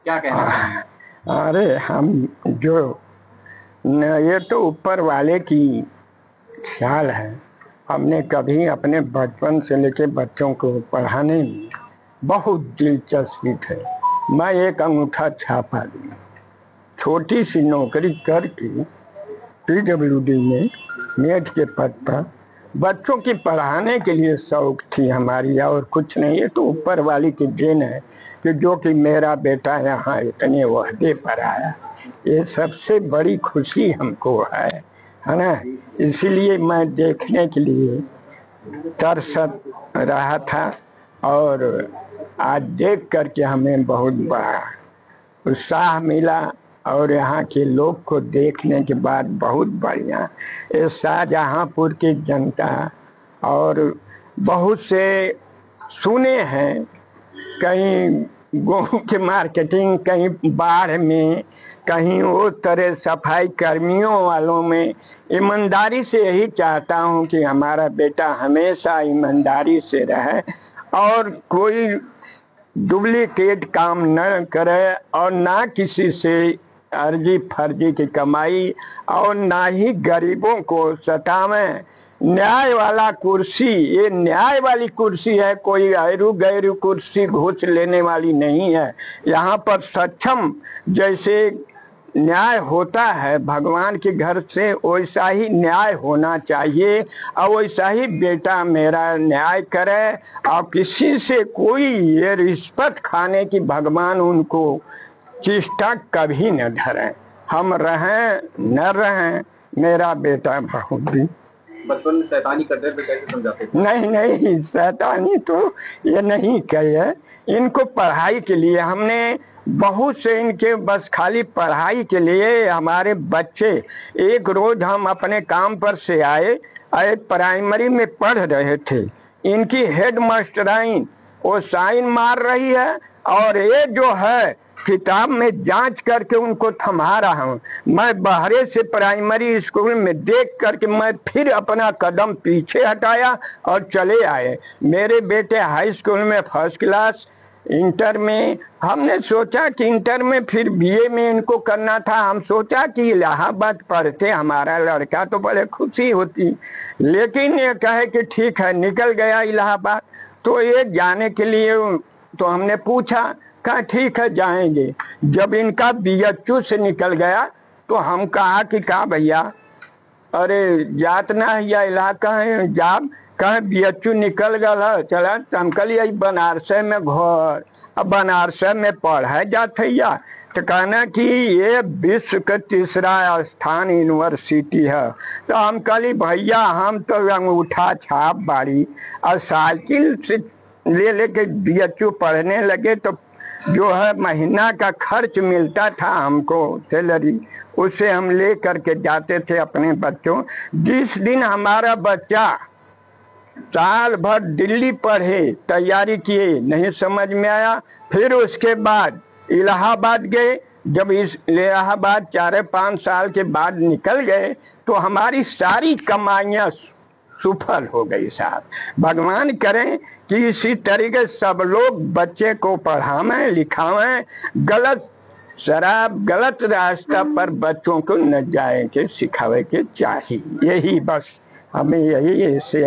क्या कहना चाहेंगे? अरे हम जो ये तो ऊपर वाले की ख्याल है। हमने कभी अपने बचपन से लेके बच्चों को पढ़ाने में बहुत दिलचस्पी है। मैं एक अंगूठा छाप आदमी, छोटी सी नौकरी करके PWD में नेट के पद पर बच्चों की पढ़ाने के लिए शौक थी हमारी, और कुछ नहीं। ये तो ऊपर वाली की देन है कि जो कि मेरा बेटा यहाँ इतने ओहदे पर आया, ये सबसे बड़ी खुशी हमको है ना। इसीलिए मैं देखने के लिए तरस रहा था, और आज देख करके हमें बहुत बड़ा उत्साह मिला। और यहाँ के लोग को देखने के बाद बहुत बढ़िया, ये शाहजहाँपुर की जनता और बहुत से सुने हैं, कहीं गेहूं के मार्केटिंग, कहीं बाढ़ में, कहीं वो तरह सफाई कर्मियों वालों में। ईमानदारी से यही चाहता हूँ कि हमारा बेटा हमेशा ईमानदारी से रहे और कोई डुप्लीकेट काम न करे, और ना किसी से अर्जी फर्जी की कमाई, और ना ही गरीबों को सतावे। न्याय वाला कुर्सी, ये न्याय वाली कुर्सी है, कोई ऐरू गैरू कुर्सी घूस लेने वाली नहीं है। यहाँ पर सक्षम जैसे न्याय होता है भगवान के घर से, वैसा ही न्याय होना चाहिए, और वैसा ही बेटा मेरा न्याय करे, और किसी से कोई ये रिश्वत खाने की भगवान उनको चेष्टा कभी न धरें। हम रहें न रहें, मेरा बेटा बहुत भी बचपन में शैतानी करते थे, कैसे समझाते थे? नहीं, शैतानी तो ये नहीं कहे। इनको पढ़ाई के लिए हमने बहुत से, इनके बस खाली पढ़ाई के लिए हमारे बच्चे। एक रोज हम अपने काम पर से आए, प्राइमरी में पढ़ रहे थे, इनकी हेड मास्टराइन वो साइन मार रही है, और ये जो है किताब में जांच करके उनको थमा रहा हूँ। मैं बाहरे से प्राइमरी स्कूल में देख करके मैं फिर अपना कदम पीछे हटाया और चले आए। मेरे बेटे हाई स्कूल में फर्स्ट क्लास, इंटर में हमने सोचा कि इंटर में फिर BA में इनको करना था। हम सोचा कि इलाहाबाद पढ़ते हमारा लड़का तो बड़े खुशी होती, लेकिन ये कहे कि ठीक है निकल गया इलाहाबाद। तो ये जाने के लिए तो हमने पूछा, कहा ठीक है जाएंगे। जब इनका BHU से निकल गया तो हम कहा कि कहा भैया, अरे जात ना है या इलाका है जाब, कहे BHU निकल गया चला। तो हम कहिए बनारस में घर, अब बनारस में पढ़े जात है। तो कहना कि ये विश्व का तीसरा स्थान यूनिवर्सिटी है। तो हम कही भैया हम तो अंगूठा छाप बाड़ी, और साइकिल से ले लेके BHU पढ़ने लगे, तो जो है महीना का खर्च मिलता था हमको सैलरी, उसे हम ले करके जाते थे अपने बच्चों। जिस दिन हमारा बच्चा साल भर दिल्ली पढ़े, तैयारी किए, नहीं समझ में आया, फिर उसके बाद इलाहाबाद गए। जब इस इलाहाबाद 4-5 साल के बाद निकल गए तो हमारी सारी कमाइयाँ सुफल हो गई साहब। भगवान करें कि इसी तरीके सब लोग बच्चे को पढ़ावें लिखावें, गलत शराब गलत रास्ता पर बच्चों को न जाए के सिखावे के चाहिए। यही बस हमें यही से